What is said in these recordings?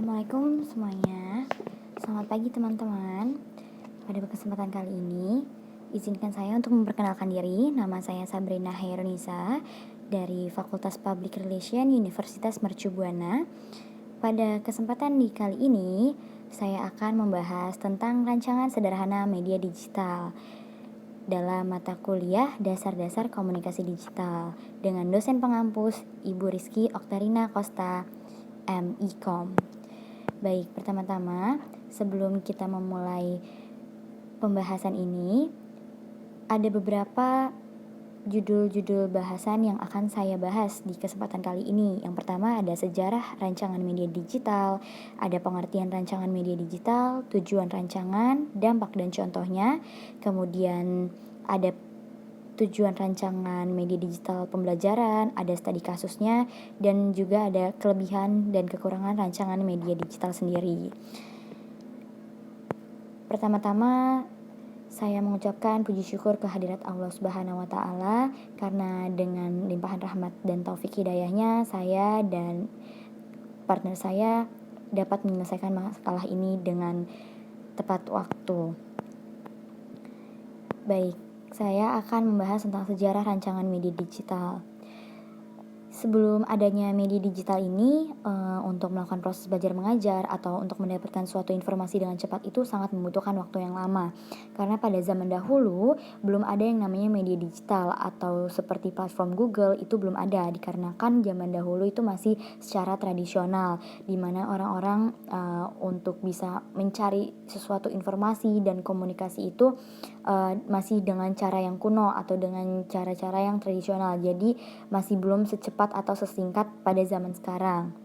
Assalamualaikum semuanya. Selamat pagi teman-teman. Pada kesempatan kali ini, izinkan saya untuk memperkenalkan diri. Nama saya Sabrina Hairunisa dari Fakultas Public Relation Universitas Mercu Buana. Pada kesempatan di kali ini, saya akan membahas tentang rancangan sederhana media digital dalam mata kuliah Dasar-Dasar Komunikasi Digital dengan dosen pengampus Ibu Rizky Oktarina Costa, M.I.Com. Baik, pertama-tama sebelum kita memulai pembahasan ini, ada beberapa judul-judul bahasan yang akan saya bahas di kesempatan kali ini. Yang pertama ada sejarah rancangan media digital, ada pengertian rancangan media digital, tujuan rancangan, dampak dan contohnya, kemudian ada tujuan rancangan media digital pembelajaran, ada studi kasusnya, dan juga ada kelebihan dan kekurangan rancangan media digital sendiri. Pertama-tama, saya mengucapkan puji syukur kehadirat Allah Subhanahu wa Ta'ala, karena dengan limpahan rahmat dan taufik hidayahnya, saya dan partner saya dapat menyelesaikan masalah ini dengan tepat waktu. Baik, saya akan membahas tentang sejarah rancangan media digital. Sebelum adanya media digital ini, untuk melakukan proses belajar mengajar atau untuk mendapatkan suatu informasi dengan cepat itu sangat membutuhkan waktu yang lama. Karena pada zaman dahulu belum ada yang namanya media digital atau seperti platform Google, itu belum ada, dikarenakan zaman dahulu itu masih secara tradisional, di mana orang-orang untuk bisa mencari sesuatu informasi dan komunikasi itu masih dengan cara yang kuno atau dengan cara-cara yang tradisional. Jadi masih belum secepat atau sesingkat pada zaman sekarang.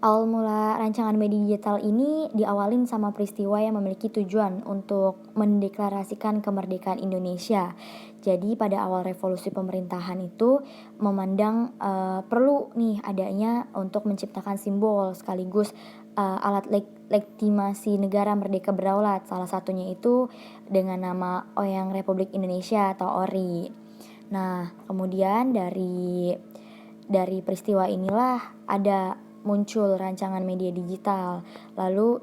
Awal mula rancangan media digital ini diawalin sama peristiwa yang memiliki tujuan untuk mendeklarasikan kemerdekaan Indonesia. Jadi pada awal revolusi pemerintahan itu memandang perlu nih adanya untuk menciptakan simbol sekaligus alat legitimasi negara merdeka berdaulat. Salah satunya itu dengan nama Oyang Republik Indonesia atau ORI. Nah, kemudian dari peristiwa inilah ada muncul rancangan media digital. Lalu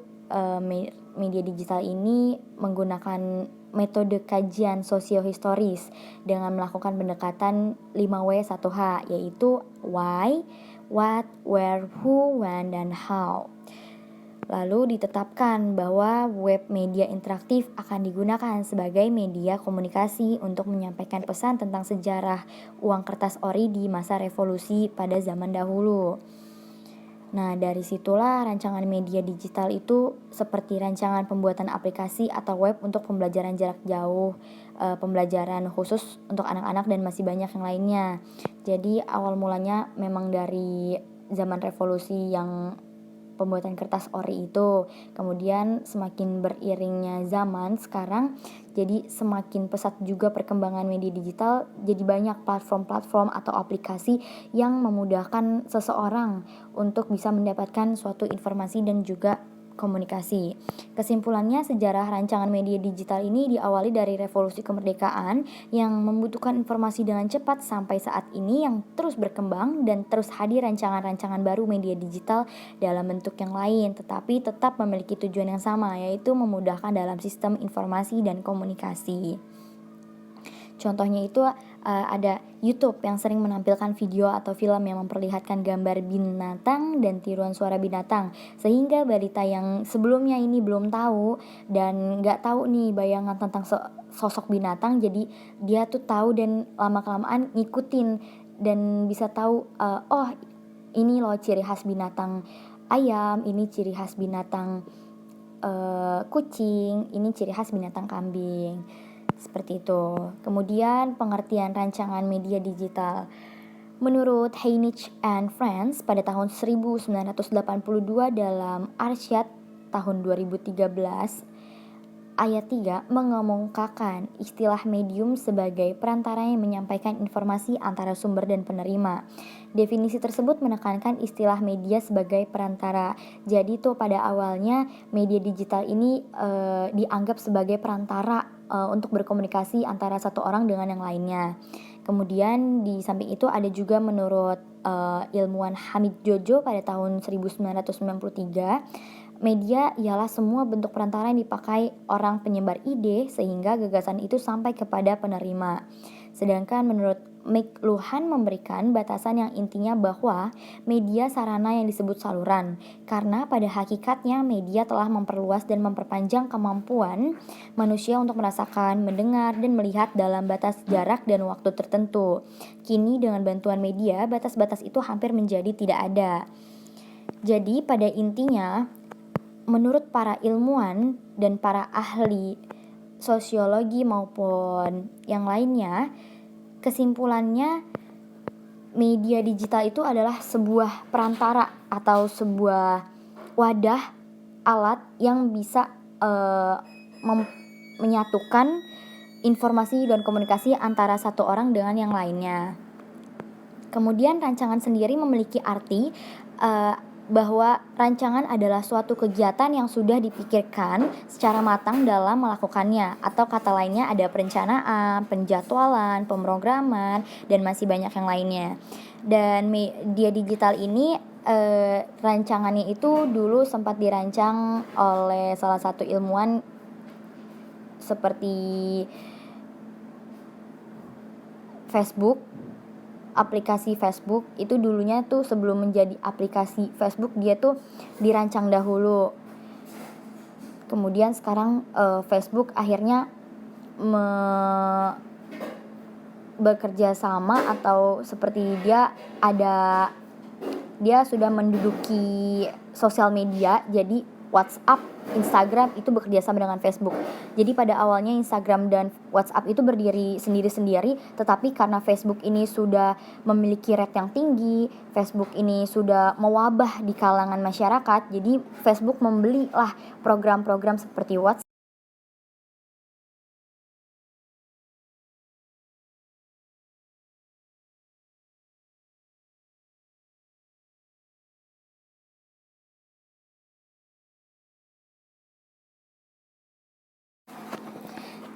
media digital ini menggunakan metode kajian sosiohistoris dengan melakukan pendekatan 5W1H, yaitu why, what, where, who, when, dan how. Lalu ditetapkan bahwa web media interaktif akan digunakan sebagai media komunikasi untuk menyampaikan pesan tentang sejarah uang kertas ori di masa revolusi pada zaman dahulu. Nah, dari situlah rancangan media digital itu seperti rancangan pembuatan aplikasi atau web untuk pembelajaran jarak jauh, pembelajaran khusus untuk anak-anak, dan masih banyak yang lainnya. Jadi awal mulanya memang dari zaman revolusi yang pembuatan kertas ori itu. Kemudian semakin beriringnya zaman sekarang, jadi semakin pesat juga perkembangan media digital. Jadi banyak platform-platform atau aplikasi yang memudahkan seseorang untuk bisa mendapatkan suatu informasi dan juga komunikasi. Kesimpulannya, sejarah rancangan media digital ini diawali dari revolusi kemerdekaan yang membutuhkan informasi dengan cepat sampai saat ini yang terus berkembang dan terus hadir rancangan-rancangan baru media digital dalam bentuk yang lain, tetapi tetap memiliki tujuan yang sama, yaitu memudahkan dalam sistem informasi dan komunikasi. Contohnya itu ada YouTube yang sering menampilkan video atau film yang memperlihatkan gambar binatang dan tiruan suara binatang, sehingga balita yang sebelumnya ini belum tahu dan gak tahu nih bayangan tentang sosok binatang, jadi dia tuh tahu dan lama-kelamaan ngikutin dan bisa tahu, oh ini loh ciri khas binatang ayam, ini ciri khas binatang kucing, ini ciri khas binatang kambing. Seperti itu. Kemudian pengertian rancangan media digital. Menurut Heinrich and Friends pada tahun 1982 dalam Arsyad tahun 2013, ayat 3 mengemukakan istilah medium sebagai perantara yang menyampaikan informasi antara sumber dan penerima. Definisi tersebut menekankan istilah media sebagai perantara. Jadi tuh pada awalnya media digital ini dianggap sebagai perantara untuk berkomunikasi antara satu orang dengan yang lainnya. Kemudian di samping itu ada juga menurut ilmuwan Hamid Jojo pada tahun 1993, media ialah semua bentuk perantara yang dipakai orang penyebar ide sehingga gagasan itu sampai kepada penerima. Sedangkan menurut McLuhan memberikan batasan yang intinya bahwa media sarana yang disebut saluran, karena pada hakikatnya media telah memperluas dan memperpanjang kemampuan manusia untuk merasakan, mendengar, dan melihat dalam batas jarak dan waktu tertentu. Kini dengan bantuan media, batas-batas itu hampir menjadi tidak ada. Jadi pada intinya, menurut para ilmuwan dan para ahli sosiologi maupun yang lainnya, kesimpulannya media digital itu adalah sebuah perantara atau sebuah wadah alat yang bisa menyatukan informasi dan komunikasi antara satu orang dengan yang lainnya. Kemudian rancangan sendiri memiliki arti bahwa rancangan adalah suatu kegiatan yang sudah dipikirkan secara matang dalam melakukannya, atau kata lainnya ada perencanaan, penjadwalan, pemrograman, dan masih banyak yang lainnya. Dan media digital ini rancangannya itu dulu sempat dirancang oleh salah satu ilmuwan seperti Facebook. Aplikasi Facebook itu dulunya tuh sebelum menjadi aplikasi Facebook dia tuh dirancang dahulu. Kemudian sekarang Facebook akhirnya bekerja sama atau seperti dia sudah menduduki sosial media, jadi WhatsApp, Instagram itu bekerja sama dengan Facebook. Jadi pada awalnya Instagram dan WhatsApp itu berdiri sendiri-sendiri, tetapi karena Facebook ini sudah memiliki rate yang tinggi, Facebook ini sudah mewabah di kalangan masyarakat, jadi Facebook membelilah program-program seperti WhatsApp.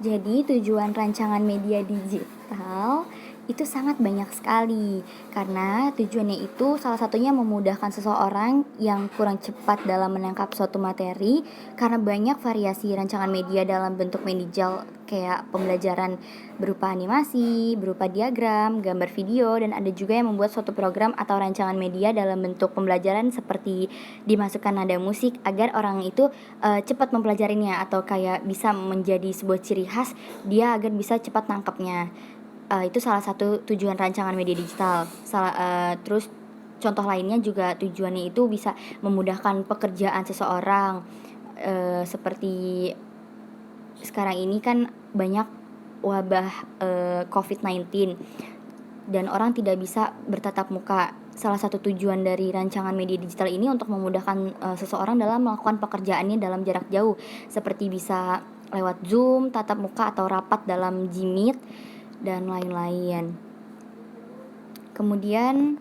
Jadi tujuan rancangan media digital itu sangat banyak sekali, karena tujuannya itu salah satunya memudahkan seseorang yang kurang cepat dalam menangkap suatu materi, karena banyak variasi rancangan media dalam bentuk media kayak pembelajaran berupa animasi, berupa diagram, gambar video, dan ada juga yang membuat suatu program atau rancangan media dalam bentuk pembelajaran seperti dimasukkan nada musik agar orang itu cepat mempelajarinya, atau kayak bisa menjadi sebuah ciri khas dia agar bisa cepat nangkapnya. Itu salah satu tujuan rancangan media digital. Terus contoh lainnya juga tujuannya itu bisa memudahkan pekerjaan seseorang, seperti sekarang ini kan banyak wabah COVID-19 dan orang tidak bisa bertatap muka. Salah satu tujuan dari rancangan media digital ini untuk memudahkan seseorang dalam melakukan pekerjaannya dalam jarak jauh, seperti bisa lewat Zoom, tatap muka, atau rapat dalam Jimit, dan lain-lain. Kemudian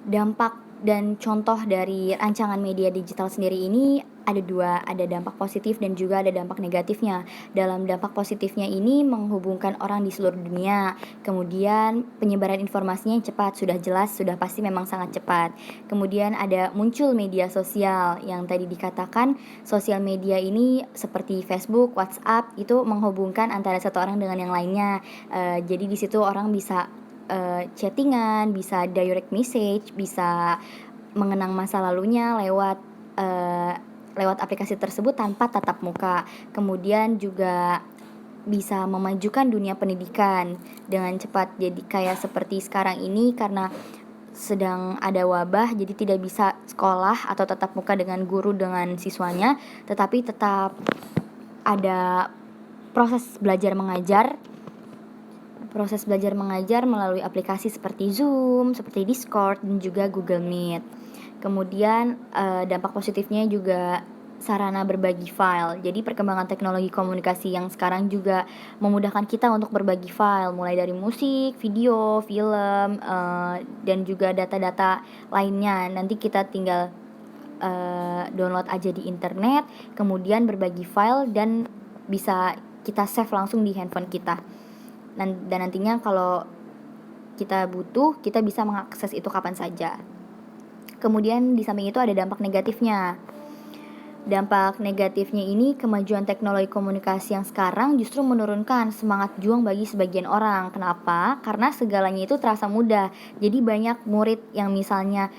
dampak dan contoh dari rancangan media digital sendiri ini ada dua, ada dampak positif dan juga ada dampak negatifnya. Dalam dampak positifnya ini menghubungkan orang di seluruh dunia, kemudian penyebaran informasinya yang cepat, sudah jelas, sudah pasti memang sangat cepat. Kemudian ada muncul media sosial yang tadi dikatakan, sosial media ini seperti Facebook, WhatsApp itu menghubungkan antara satu orang dengan yang lainnya. Jadi di situ orang bisa chattingan, bisa direct message, bisa mengenang masa lalunya lewat aplikasi tersebut tanpa tatap muka. Kemudian juga bisa memajukan dunia pendidikan dengan cepat. Jadi kayak seperti sekarang ini karena sedang ada wabah, jadi tidak bisa sekolah atau tatap muka dengan guru dengan siswanya, tetapi tetap ada proses belajar mengajar melalui aplikasi seperti Zoom, seperti Discord, dan juga Google Meet. Kemudian dampak positifnya juga sarana berbagi file. Jadi perkembangan teknologi komunikasi yang sekarang juga memudahkan kita untuk berbagi file, mulai dari musik, video, film, dan juga data-data lainnya. Nanti kita tinggal download aja di internet, kemudian berbagi file dan bisa kita save langsung di handphone kita. Dan nantinya kalau kita butuh, kita bisa mengakses itu kapan saja. Kemudian di samping itu ada dampak negatifnya. Dampak negatifnya ini, kemajuan teknologi komunikasi yang sekarang justru menurunkan semangat juang bagi sebagian orang. Kenapa? Karena segalanya itu terasa mudah. Jadi banyak murid yang misalnya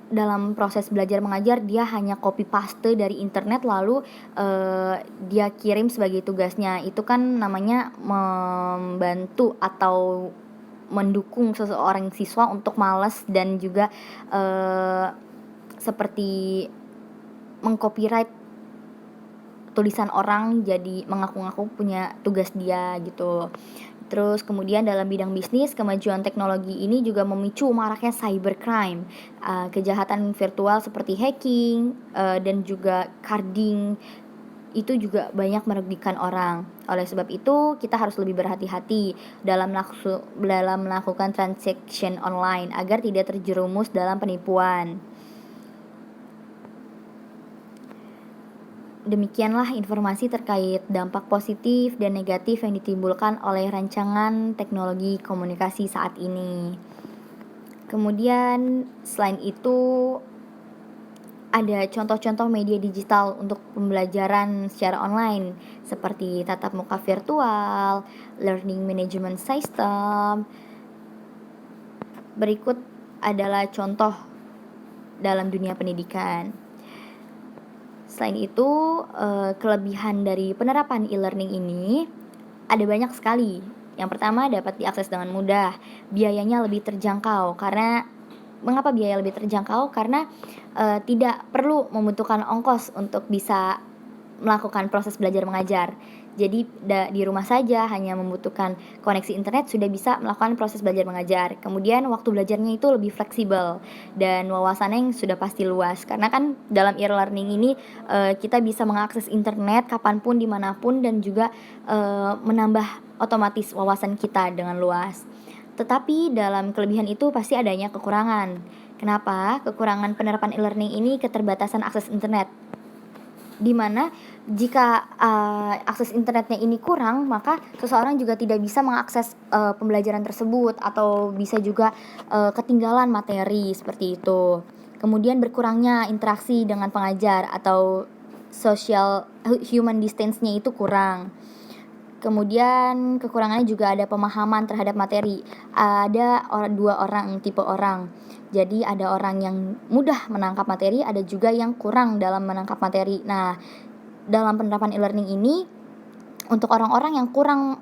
dalam proses belajar mengajar dia hanya copy paste dari internet lalu dia kirim sebagai tugasnya. Itu kan namanya membantu atau mendukung seseorang siswa untuk malas dan juga seperti mengcopyright tulisan orang jadi mengaku-ngaku punya tugas dia gitu. Terus kemudian dalam bidang bisnis, kemajuan teknologi ini juga memicu maraknya cybercrime, kejahatan virtual seperti hacking dan juga carding itu juga banyak merugikan orang. Oleh sebab itu kita harus lebih berhati-hati dalam melakukan transaction online agar tidak terjerumus dalam penipuan. Demikianlah informasi terkait dampak positif dan negatif yang ditimbulkan oleh rancangan teknologi komunikasi saat ini. Kemudian selain itu ada contoh-contoh media digital untuk pembelajaran secara online seperti tatap muka virtual, learning management system. Berikut adalah contoh dalam dunia pendidikan. Selain itu, kelebihan dari penerapan e-learning ini ada banyak sekali. Yang pertama, dapat diakses dengan mudah, biayanya lebih terjangkau. Mengapa biaya lebih terjangkau? Karena tidak perlu membutuhkan ongkos untuk bisa melakukan proses belajar mengajar. Jadi di rumah saja hanya membutuhkan koneksi internet sudah bisa melakukan proses belajar mengajar. Kemudian waktu belajarnya itu lebih fleksibel dan wawasannya yang sudah pasti luas. Karena kan dalam e-learning ini kita bisa mengakses internet kapanpun, dimanapun, dan juga menambah otomatis wawasan kita dengan luas. Tetapi dalam kelebihan itu pasti adanya kekurangan. Kenapa? Kekurangan penerapan e-learning ini keterbatasan akses internet. Di mana jika akses internetnya ini kurang, maka seseorang juga tidak bisa mengakses pembelajaran tersebut atau bisa juga ketinggalan materi seperti itu. Kemudian berkurangnya interaksi dengan pengajar atau social human distance-nya itu kurang. Kemudian kekurangannya juga ada pemahaman terhadap materi. Ada dua tipe orang. Jadi ada orang yang mudah menangkap materi, ada juga yang kurang dalam menangkap materi. Nah, dalam penerapan e-learning ini, untuk orang-orang yang kurang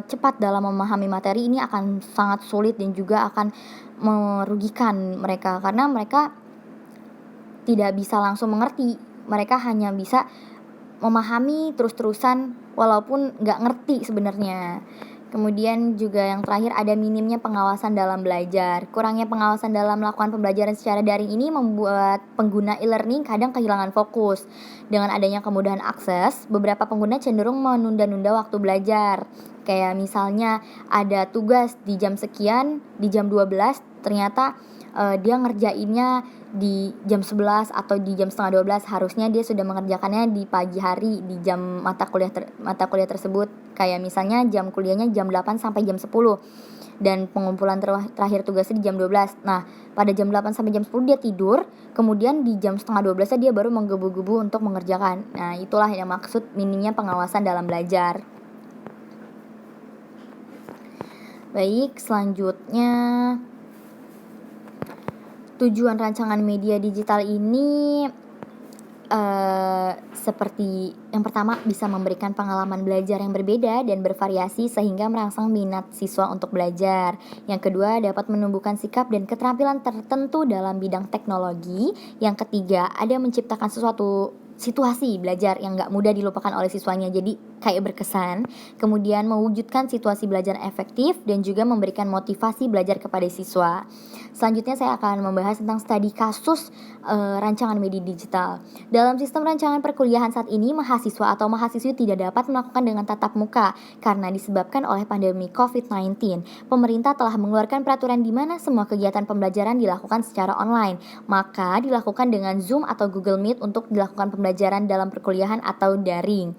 cepat dalam memahami materi ini akan sangat sulit dan juga akan merugikan mereka. Karena mereka tidak bisa langsung mengerti. Mereka hanya bisa memahami terus-terusan walaupun nggak ngerti sebenarnya. Kemudian juga yang terakhir ada minimnya pengawasan dalam belajar. Kurangnya pengawasan dalam melakukan pembelajaran secara daring ini membuat pengguna e-learning kadang kehilangan fokus. Dengan adanya kemudahan akses, beberapa pengguna cenderung menunda-nunda waktu belajar. Kayak misalnya ada tugas di jam sekian, di jam 12, ternyata dia ngerjainnya di jam 11 atau di jam setengah 12. Harusnya dia sudah mengerjakannya di pagi hari di jam mata kuliah tersebut. Kayak misalnya jam kuliahnya jam 8 sampai jam 10 dan pengumpulan terakhir tugasnya di jam 12. Nah, pada jam 8 sampai jam 10 dia tidur, kemudian di jam setengah 12 dia baru menggebu-gebu untuk mengerjakan. Nah, itulah yang maksud minimnya pengawasan dalam belajar. Baik, selanjutnya tujuan rancangan media digital ini seperti yang pertama bisa memberikan pengalaman belajar yang berbeda dan bervariasi sehingga merangsang minat siswa untuk belajar. Yang kedua, dapat menumbuhkan sikap dan keterampilan tertentu dalam bidang teknologi. Yang ketiga, ada menciptakan suatu situasi belajar yang gak mudah dilupakan oleh siswanya, jadi kayak berkesan. Kemudian mewujudkan situasi belajar efektif dan juga memberikan motivasi belajar kepada siswa. Selanjutnya saya akan membahas tentang studi kasus rancangan media digital. Dalam sistem rancangan perkuliahan saat ini, mahasiswa atau mahasiswi tidak dapat melakukan dengan tatap muka karena disebabkan oleh pandemi COVID-19. Pemerintah telah mengeluarkan peraturan di mana semua kegiatan pembelajaran dilakukan secara online. Maka dilakukan dengan Zoom atau Google Meet untuk dilakukan pembelajaran dalam perkuliahan atau daring.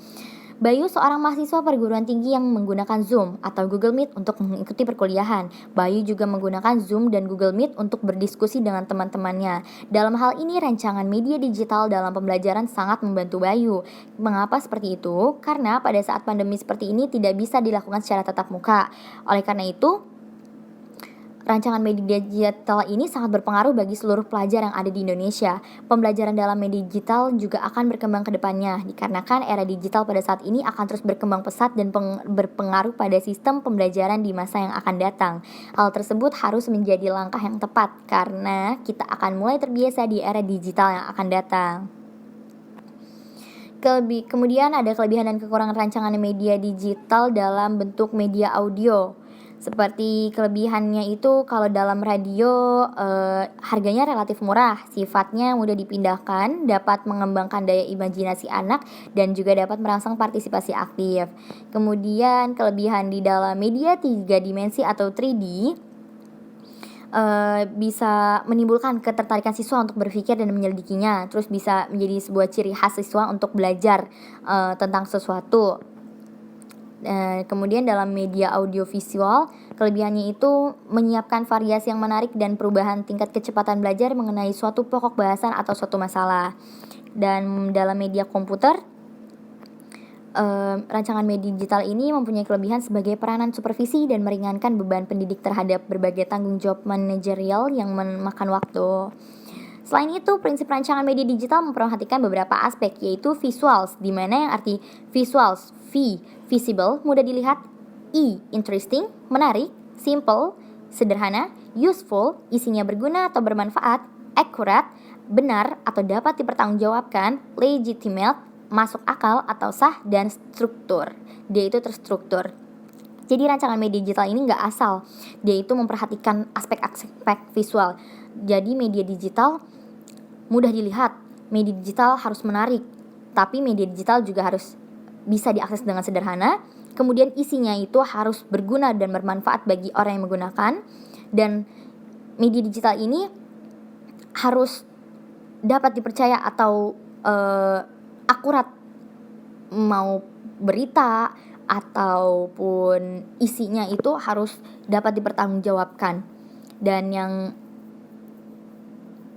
Bayu seorang mahasiswa perguruan tinggi yang menggunakan Zoom atau Google Meet untuk mengikuti perkuliahan. Bayu juga menggunakan Zoom dan Google Meet untuk berdiskusi dengan teman-temannya. Dalam hal ini, rancangan media digital dalam pembelajaran sangat membantu Bayu. Mengapa seperti itu? Karena pada saat pandemi seperti ini tidak bisa dilakukan secara tatap muka. Oleh karena itu, rancangan media digital ini sangat berpengaruh bagi seluruh pelajar yang ada di Indonesia. Pembelajaran dalam media digital juga akan berkembang ke depannya, dikarenakan era digital pada saat ini akan terus berkembang pesat dan berpengaruh pada sistem pembelajaran di masa yang akan datang. Hal tersebut harus menjadi langkah yang tepat, karena kita akan mulai terbiasa di era digital yang akan datang. Kemudian ada kelebihan dan kekurangan rancangan media digital dalam bentuk media audio. Seperti kelebihannya itu, kalau dalam radio harganya relatif murah, sifatnya mudah dipindahkan, dapat mengembangkan daya imajinasi anak, dan juga dapat merangsang partisipasi aktif. Kemudian kelebihan di dalam media 3 dimensi atau 3D bisa menimbulkan ketertarikan siswa untuk berpikir dan menyelidikinya. Terus bisa menjadi sebuah ciri khas siswa untuk belajar tentang sesuatu. Kemudian dalam media audiovisual, kelebihannya itu menyiapkan variasi yang menarik dan perubahan tingkat kecepatan belajar mengenai suatu pokok bahasan atau suatu masalah. Dan dalam media komputer, rancangan media digital ini mempunyai kelebihan sebagai peranan supervisi dan meringankan beban pendidik terhadap berbagai tanggung jawab manajerial yang memakan waktu. Selain itu, prinsip rancangan media digital memperhatikan beberapa aspek, yaitu visuals, di mana yang arti visuals, visible, mudah dilihat, interesting, menarik, simple, sederhana, useful, isinya berguna atau bermanfaat, accurate, benar atau dapat dipertanggungjawabkan, legitimate, masuk akal atau sah, dan struktur. Dia itu terstruktur. Jadi rancangan media digital ini nggak asal, dia itu memperhatikan aspek-aspek visual. Jadi media digital mudah dilihat, media digital harus menarik, tapi media digital juga harus bisa diakses dengan sederhana. Kemudian isinya itu harus berguna dan bermanfaat bagi orang yang menggunakan. Dan media digital ini harus dapat dipercaya atau akurat, mau berita ataupun isinya itu harus dapat dipertanggungjawabkan. Dan yang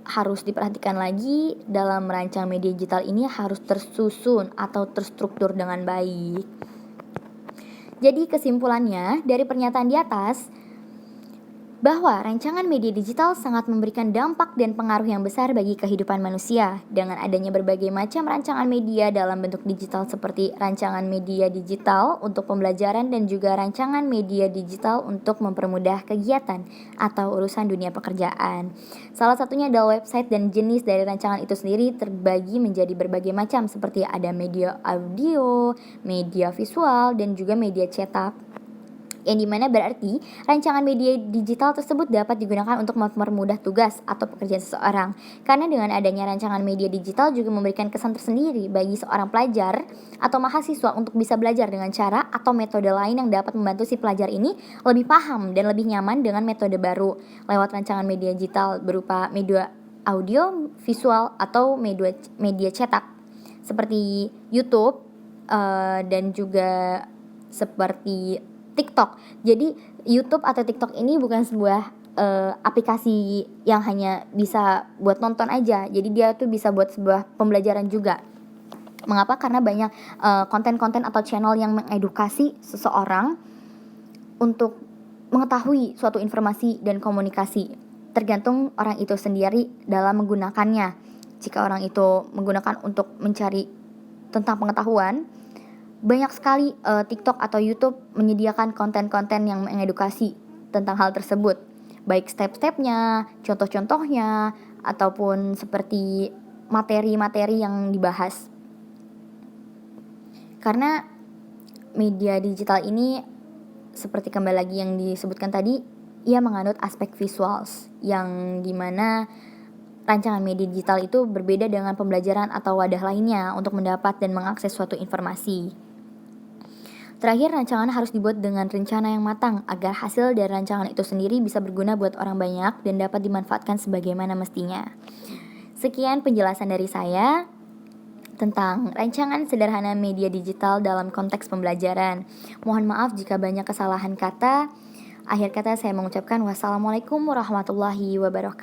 harus diperhatikan lagi dalam merancang media digital ini harus tersusun atau terstruktur dengan baik. Jadi kesimpulannya dari pernyataan di atas, bahwa rancangan media digital sangat memberikan dampak dan pengaruh yang besar bagi kehidupan manusia. Dengan adanya berbagai macam rancangan media dalam bentuk digital seperti rancangan media digital untuk pembelajaran dan juga rancangan media digital untuk mempermudah kegiatan atau urusan dunia pekerjaan. Salah satunya adalah website, dan jenis dari rancangan itu sendiri terbagi menjadi berbagai macam, seperti ada media audio, media visual, dan juga media cetak. Yang dimana berarti rancangan media digital tersebut dapat digunakan untuk mempermudah tugas atau pekerjaan seseorang. Karena dengan adanya rancangan media digital juga memberikan kesan tersendiri bagi seorang pelajar atau mahasiswa untuk bisa belajar dengan cara atau metode lain yang dapat membantu si pelajar ini lebih paham dan lebih nyaman dengan metode baru lewat rancangan media digital berupa media audio, visual, atau media cetak seperti YouTube dan juga seperti TikTok. Jadi YouTube atau TikTok ini bukan sebuah aplikasi yang hanya bisa buat nonton aja. Jadi dia tuh bisa buat sebuah pembelajaran juga. Mengapa? Karena banyak konten-konten atau channel yang mengedukasi seseorang untuk mengetahui suatu informasi dan komunikasi. Tergantung orang itu sendiri dalam menggunakannya. Jika orang itu menggunakan untuk mencari tentang pengetahuan, banyak sekali TikTok atau YouTube menyediakan konten-konten yang mengedukasi tentang hal tersebut, baik step-stepnya, contoh-contohnya, ataupun seperti materi-materi yang dibahas. Karena media digital ini, seperti kembali lagi yang disebutkan tadi, ia menganut aspek visuals, yang dimana rancangan media digital itu berbeda dengan pembelajaran atau wadah lainnya untuk mendapat dan mengakses suatu informasi. Terakhir, rancangan harus dibuat dengan rencana yang matang agar hasil dari rancangan itu sendiri bisa berguna buat orang banyak dan dapat dimanfaatkan sebagaimana mestinya. Sekian penjelasan dari saya. tentang rancangan sederhana media digital dalam konteks pembelajaran. Mohon maaf jika banyak kesalahan kata. Akhir kata saya mengucapkan wassalamualaikum warahmatullahi wabarakatuh.